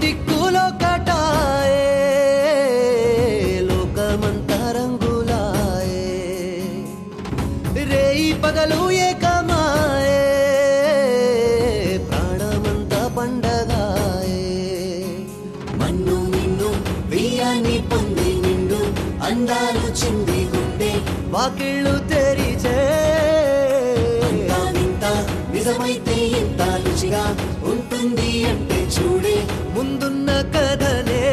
దిక్కులో కటాయే లోకమంతా రంగులాయే రేయి పగలు ఏకమాయే ప్రాణమంతా పండగాయే మన్ను నిన్ను బియ్యాన్ని పొంది నిండు అందాలు చింది గుండె వాకిళ్ళు తెరిచే నిజమైతే ఎంత రుచిగా ఉంటుంది అంటే చూడే ముందున్న కథనే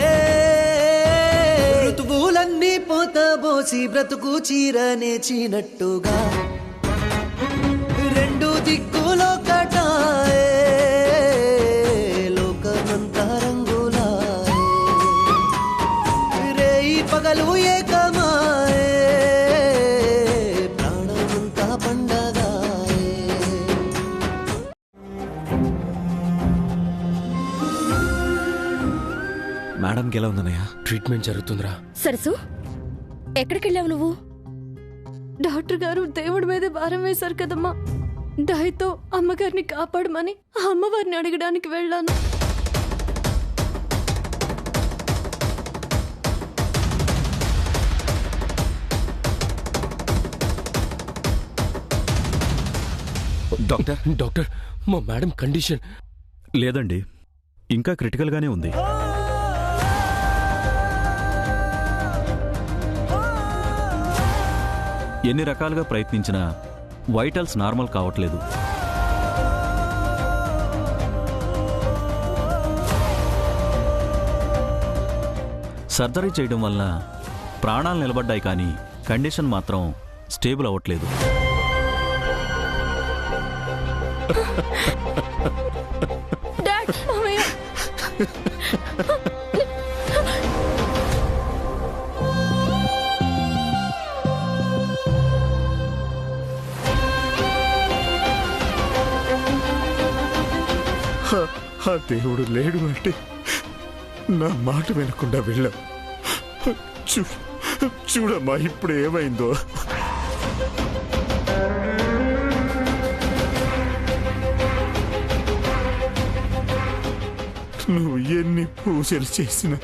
ఋతువులన్నీ పోతబోసి బ్రతుకు చీరనేచినట్టుగా రెండు దిక్కులో కటాయే లోకమంతా రంగులాయే రేయి పగలు ఏకమాయే ప్రాణమంతా పండగాయే మేడంకి ఎలా ఉందన్నయ్య? ట్రీట్మెంట్ జరుగుతుందిరా. సరసు ఎక్కడికెళ్ళావు నువ్వు? డాక్టర్ గారు దేవుడి మీద భారం వేశారు కదమ్మా, దయతో అమ్మగారిని కాపాడమని ఆ అమ్మవారిని అడగడానికి వెళ్ళాను. డాక్టర్ డాక్టర్ మా మేడం కండిషన్ లేదండి, ఇంకా క్రిటికల్గానే ఉంది. ఎన్ని రకాలుగా ప్రయత్నించినా వైటల్స్ నార్మల్ కావట్లేదు. సర్జరీ చేయడం వల్ల ప్రాణాలు నిలబడ్డాయి, కానీ కండిషన్ మాత్రం స్టేబుల్ అవ్వట్లేదు. ఆ దేవుడు లేడు అంటే నా మాట వినకుండా వెళ్ళాం. చూడమ్మా ఇప్పుడు ఏమైందో. నువ్వు ఎన్ని పూజలు చేసినా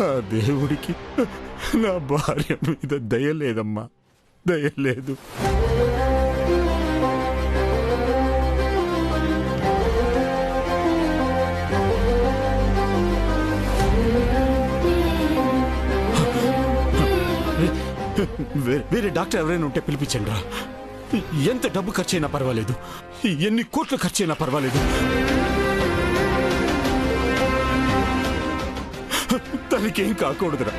ఆ దేవుడికి నా భార్య మీద దయలేదమ్మా, దయలేదు. వేరే డాక్టర్ ఎవరైనా ఉంటే పిలిపించండి రా. ఎంత డబ్బు ఖర్చైనా పర్వాలేదు, ఎన్ని కోట్లు ఖర్చైనా పర్వాలేదు. తనకేం కాకూడదురా.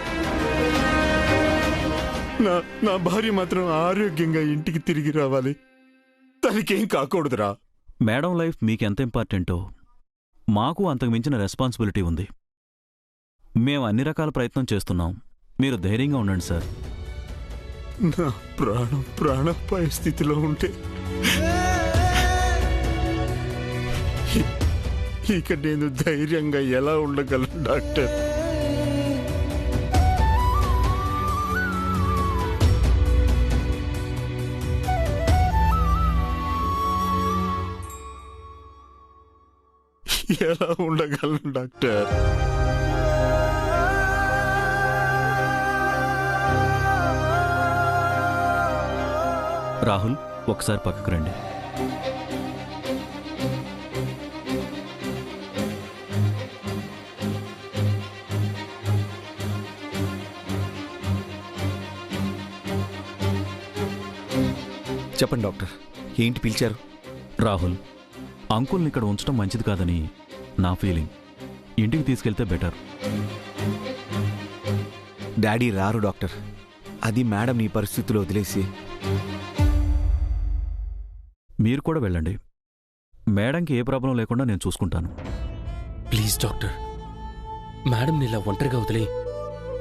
నా భార్య మాత్రం ఆరోగ్యంగా ఇంటికి తిరిగి రావాలి. తనకేం కాకూడదురా. మేడం లైఫ్ మీకెంత ఇంపార్టెంటో మాకు అంతకు మించిన రెస్పాన్సిబిలిటీ ఉంది. మేము అన్ని రకాల ప్రయత్నం చేస్తున్నాం. మీరు ధైర్యంగా ఉండండి సార్. నా ప్రాణాపాయ స్థితిలో ఉంటే ఇక నేను ధైర్యంగా ఎలా ఉండగలను డాక్టర్? ఎలా ఉండగలను డాక్టర్? రాహుల్, ఒకసారి పక్కకు రండి. చెప్పండి డాక్టర్, ఏంటి పిలిచారు? రాహుల్, అంకుల్ని ఇక్కడ ఉంచడం మంచిది కాదని నా ఫీలింగ్. ఇంటికి తీసుకెళ్తే బెటర్. డాడీ రారు డాక్టర్. అది మేడం నీ పరిస్థితిలో వదిలేసి. మీరు కూడా వెళ్ళండి. మేడంకి ఏ ప్రాబ్లం లేకుండా నేను చూసుకుంటాను. ప్లీజ్ డాక్టర్, మేడంని ఇలా ఒంటరిగా వదిలి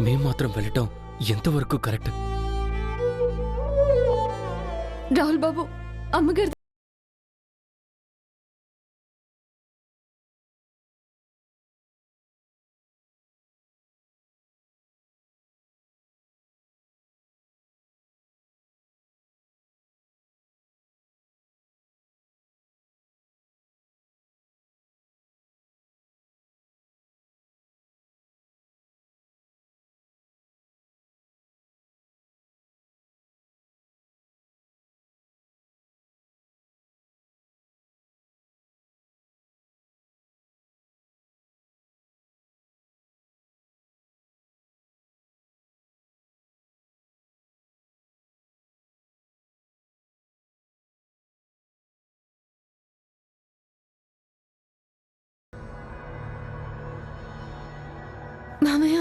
మేం మాత్రం వెళ్ళటం ఎంతవరకు కరెక్ట్? రాహుల్ బాబు, అమ్మగారు మామయ్య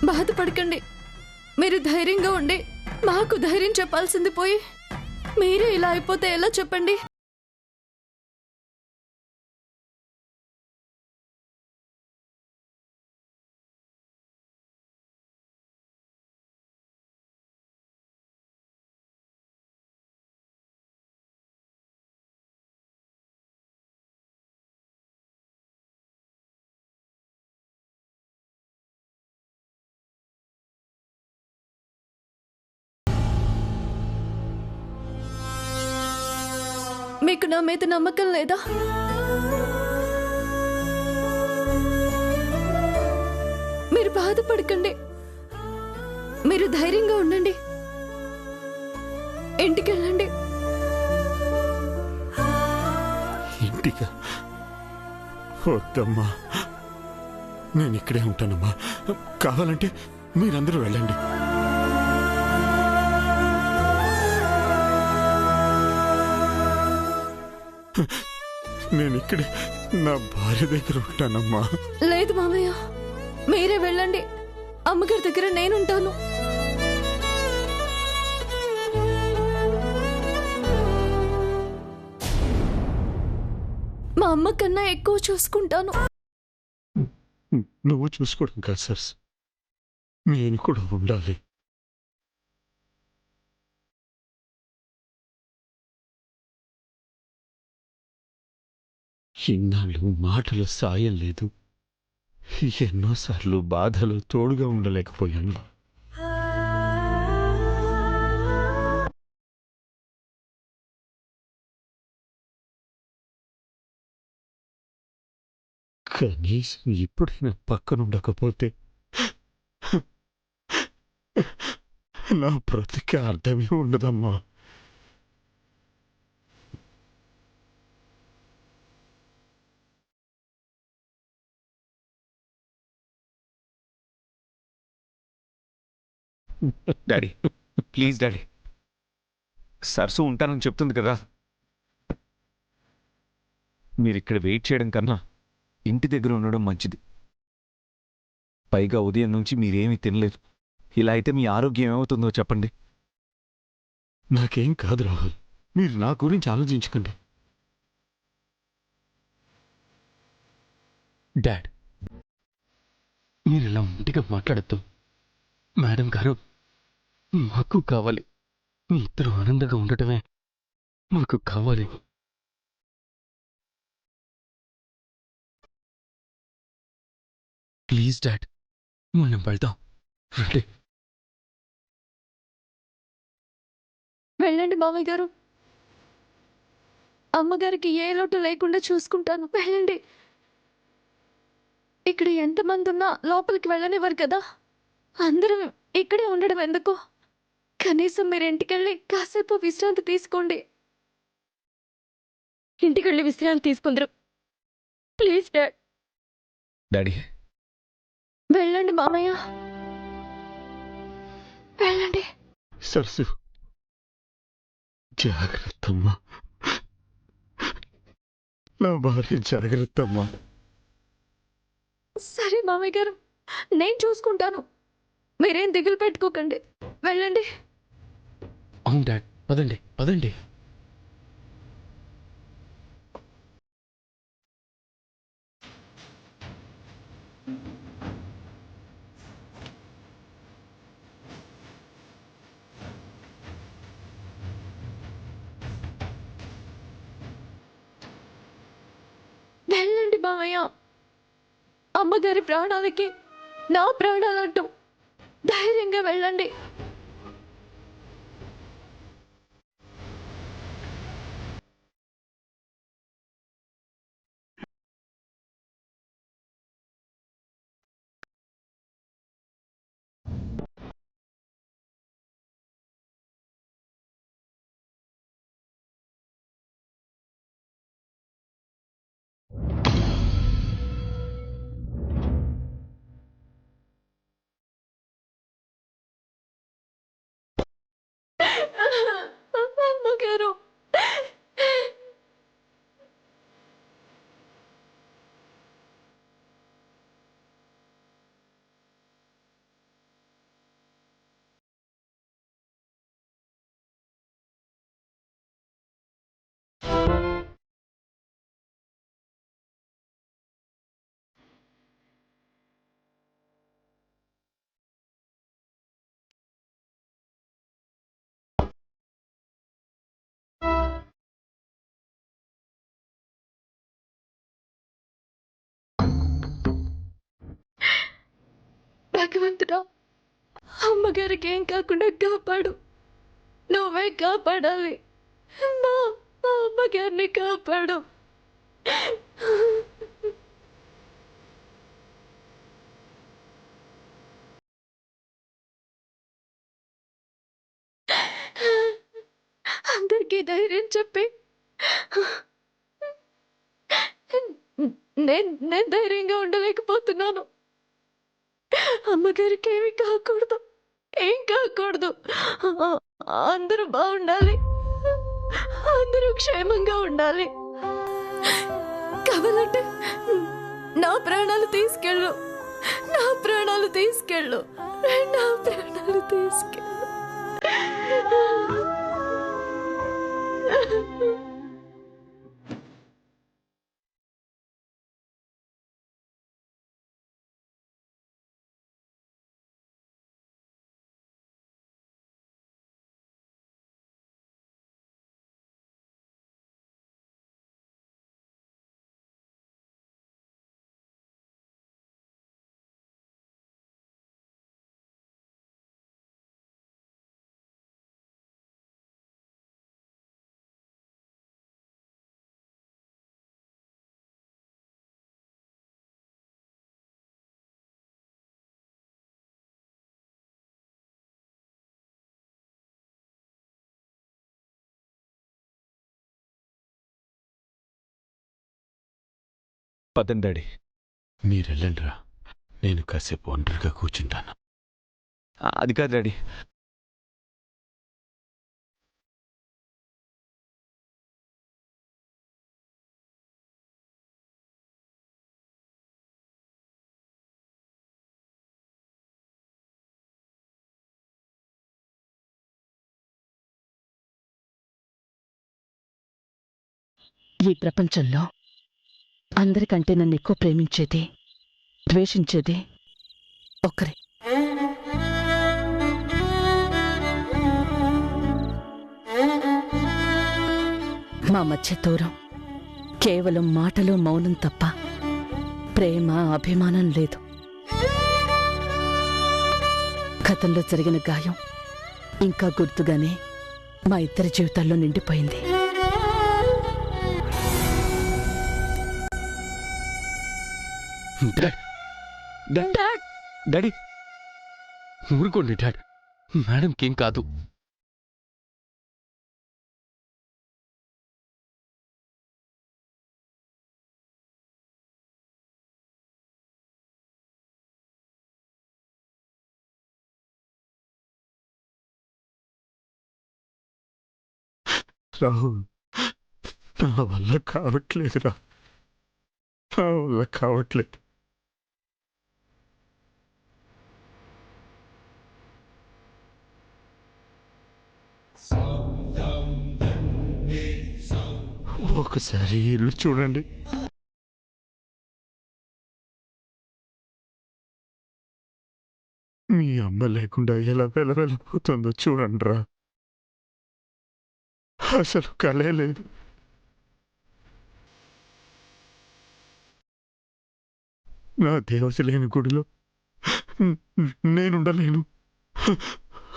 బాధపడకండి. మీరు ధైర్యంగా ఉండి మాకు ధైర్యం చెప్పాల్సింది పోయి మీరే ఇలా అయిపోతే ఎలా చెప్పండి? మీకు నా మీద నమ్మకం లేదా? మీరు బాధపడకండి. మీరు ధైర్యంగా ఉండండి. ఇంటికెళ్ళండి. ఇంటిగా? వద్దమ్మా, నేను ఇక్కడే ఉంటానమ్మా. కావాలంటే మీరందరూ వెళ్ళండి. నేను ఇక్కడే నా భార్య దగ్గర ఉంటానమ్మా. లేదు మామయ్య, మీరే వెళ్ళండి. అమ్మగారి దగ్గర నేనుంటాను. మా అమ్మ కన్నా ఎక్కువ చూసుకుంటాను. నువ్వు చూసుకోవడం కాదు సార్, నేను కూడా ఉండాలి. ఇన్నాళ్ళు మాటలు సాయం లేదు. ఎన్నోసార్లు బాధలు తోడుగా ఉండలేకపోయాను. కనీసం ఇప్పుడైనా పక్కనుండకపోతే నా బ్రతికే అర్థమే ఉండదమ్మా. Daddy, please daddy. సరసు ఉంటానని చెప్తుంది కదా. మీరు ఇక్కడ వెయిట్ చేయడం కన్నా ఇంటి దగ్గర ఉండడం మంచిది. పైగా ఉదయం నుంచి మీరేమీ తినలేదు. ఇలా అయితే మీ ఆరోగ్యం ఏమవుతుందో చెప్పండి. నాకేం కాదు రాహుల్, మీరు నా గురించి ఆలోచించకండి. డాడ్, మీరు ఇలా ముందుగా మాట్లాడద్దు. మేడం గారు, మాకు కావాలి. మీ ఇద్దరు ఆనందంగా ఉండటమే మాకు కావాలి. ప్లీజ్ డాడ్, మనం వెళ్దాం. రండి. వెళ్ళండి మామయ్య గారు. అమ్మగారికి ఏ లోటు లేకుండా చూసుకుంటాను. వెళ్ళండి. ఇక్కడ ఎంతమంది ఉన్నా లోపలికి వెళ్ళనివ్వరు కదా. అందరం ఇక్కడే ఉండడం ఎందుకు? కనీసం మీరు ఇంటికెళ్ళి కాసేపు విశ్రాంతి తీసుకోండి. ఇంటికెళ్ళి విశ్రాంతి తీసుకుందరు. Please dad. డాడీ, వెళ్ళండి మామయ్య, వెళ్ళండి. సరసు, జాగ్రత్తమ్మా. నా భార్య జాగ్రత్తమ్మా. సరే మామయ్య గారు, నేను చూసుకుంటాను. మీరేం దిగులు పెట్టుకోకండి. వెళ్ళండి. అవును డాడ్, పదండి పదండి. వెళ్ళండి మామయ్య. అమ్మగారి ప్రాణాలకి నా ప్రాణాలంటూ ధైర్యంగా వెళ్ళండి. భగవంతుడా, అమ్మగారికి ఏం కాకుండా కాపాడు. నువ్వే కాపాడాలి. మా అమ్మగారిని కాపాడు. అందరికీ ధైర్యం చెప్పి నేను ధైర్యంగా ఉండలేకపోతున్నాను. అమ్మగారికి ఏమి కాకూడదు, ఏం కాకూడదు. అందరూ బాగుండాలి, అందరూ క్షేమంగా ఉండాలి. కావాలంటే నా ప్రాణాలు తీసుకెళ్ళు, నా ప్రాణాలు తీసుకెళ్ళు, నా ప్రాణాలు తీసుకెళ్ళు. పదండి డాడీ. మీరెళ్ళండిరా, నేను కాసేపు ఒంటరిగా కూర్చుంటాను. అది కాదు డాడీ. ఈ ప్రపంచంలో అందరికంటే నన్ను ఎక్కువ ప్రేమించేది, ద్వేషించేది ఒక్కరే. మా మధ్య దూరం కేవలం మాటలు, మౌనం తప్ప ప్రేమ, అభిమానం లేదు. గతంలో జరిగిన గాయం ఇంకా గుర్తుగానే మా ఇద్దరి జీవితాల్లో నిండిపోయింది. డాడీ ఊరుకోండి డాడ్, మేడంకేం కాదు. రాహుల్, నా వల్ల కావట్లేదురా, నా వల్ల కావట్లేదు. ఒకసారి ఇల్లు చూడండి. మీ అమ్మ లేకుండా ఎలా వెళ్ళపోతుందో చూడండి రా. అసలు కలే లేదు. నా దేవత లేని గుడిలో నేనుండలేను.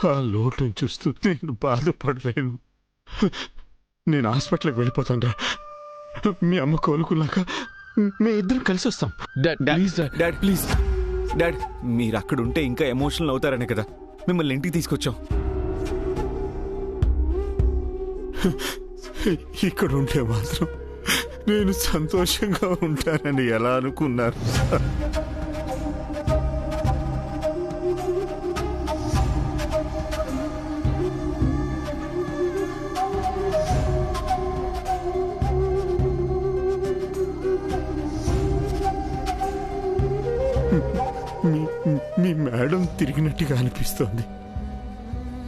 ఆ లోటును చూస్తూ నేను బాధపడలేను. నేను హాస్పిటల్కి వెళ్ళిపోతాను రా. మీ అమ్మ కోలుకున్నాక మీ ఇద్దరం కలిసి వస్తాం. డాడ్ ప్లీజ్ డాడ్, మీరు అక్కడ ఉంటే ఇంకా ఎమోషనల్ అవుతారనే కదా మిమ్మల్ని ఇంటికి తీసుకొచ్చాం. ఇక్కడ ఉంటే మాత్రం నేను సంతోషంగా ఉంటానని ఎలా అనుకున్నారు? మీ మేడం తిరిగినట్టుగా అనిపిస్తోంది.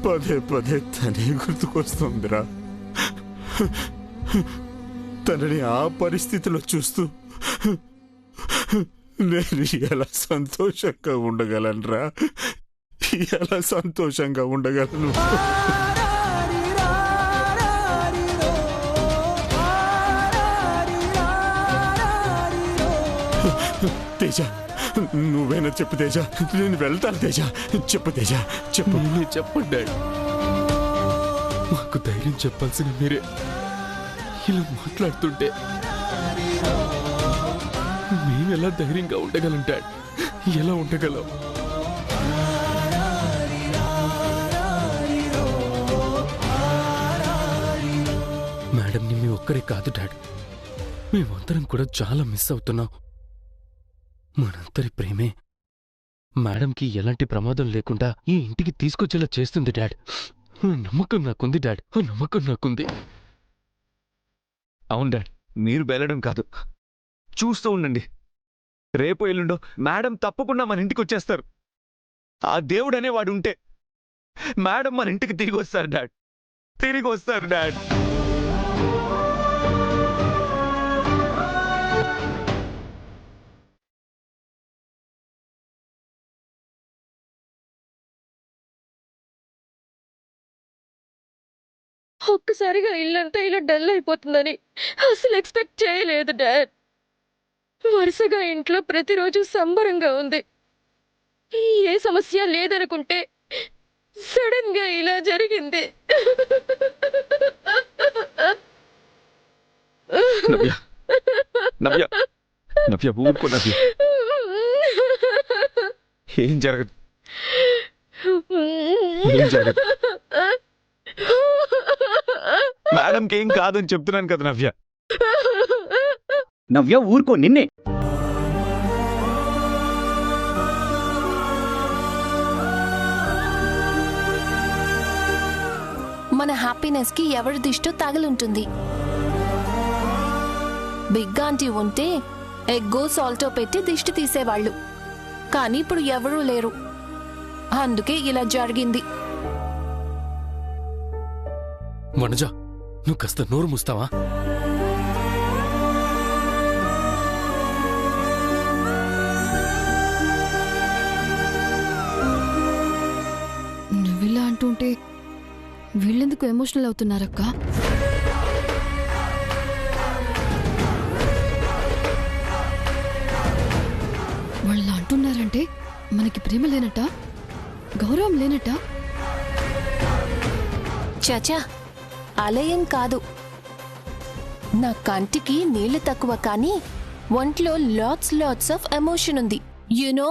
పదే పదే తనే గుర్తుకొస్తుందిరా. తనని ఆ పరిస్థితిలో చూస్తూ నేను ఎలా సంతోషంగా ఉండగలనురా, ఎలా సంతోషంగా ఉండగలను? తేజ, నువ్వేనా చెప్పు తేజ, నేను వెళ్తాను తేజ. చెప్పు తేజ, చెప్పు. మీరే చెప్పండి డాడ్. మాకు ధైర్యం చెప్పాల్సిన మీరే ఇలా మాట్లాడుతుంటే మేము ఎలా ధైర్యంగా ఉండగలం డాడ్? ఎలా ఉండగలం? మేడంని మీ ఒక్కరే కాదు డాడ్, మేమందరం కూడా చాలా మిస్ అవుతున్నాం. మనందరి ప్రేమే మేడంకి ఎలాంటి ప్రమాదం లేకుండా ఈ ఇంటికి తీసుకొచ్చేలా చేస్తుంది డాడ్. ఆ నమ్మకం నాకుంది డాడ్, ఆ నమ్మకం నాకుంది. అవును డాడ్, మీరు వెళ్ళడం కాదు, చూస్తూ ఉండండి. రేపు ఎల్లుండో మేడం తప్పకుండా మన ఇంటికి వచ్చేస్తారు. ఆ దేవుడు అనేవాడు ఉంటే మేడం మన ఇంటికి తిరిగి వస్తారు డాడ్, తిరిగి వస్తారు డాడ్. ఒక్కసారిగా ఇల్లంతా ఇలా డల్ అయిపోతుందని అసలు ఎక్స్పెక్ట్ చేయలేదు డాడ్. వరుసగా ఇంట్లో ప్రతిరోజు సంబరంగా ఉంది. ఏ సమస్య లేదనుకుంటే సడన్ గా ఇలా జరిగింది. నవ్య, నవ్య, నవ్య ఊరుకో నవ్య. ఏం జరగదు, ఏం జరగదు. మేడంకి ఏం కాదని చెప్తున్నాను కదా నవ్య. నవ్య ఊరుకో, నిన్నే. మన హ్యాపీనెస్ కి ఎవరి దిష్టో తగిలుంటుంది. బిగ్ ఆంటీ ఉంటే ఎగ్గో సాల్టో పెట్టి దిష్టి తీసేవాళ్ళు, కానీ ఇప్పుడు ఎవరూ లేరు. అందుకే ఇలా జరిగింది. వనజ, నువ్వు కాస్త నోరు మూస్తావా? నువ్విలా అంటుంటే వీళ్ళెందుకు ఎమోషనల్ అవుతున్నారక్క? వాళ్ళు అంటున్నారంటే మనకి ప్రేమ లేనట, గౌరవం లేనట. చచా, అలయం కాదు. నా కంటికి నీళ్లు తక్కువ, కానీ ఒంట్లో లాట్స్ ఆఫ్ ఎమోషన్ ఉంది. యునో,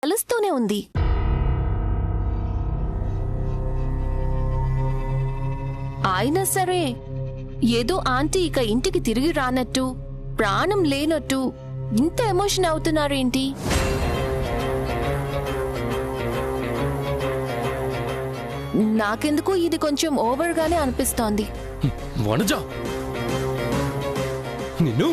కలుస్తూనే ఉంది. అయినా సరే ఏదో ఆంటీ ఇక ఇంటికి తిరిగి రానట్టు, ప్రాణం లేనట్టు ఇంత ఎమోషన్ అవుతున్నారేంటి? నాకెందుకు ఇది కొంచెం ఓవర్గానే అనిపిస్తోంది. వనజ, నిన్ను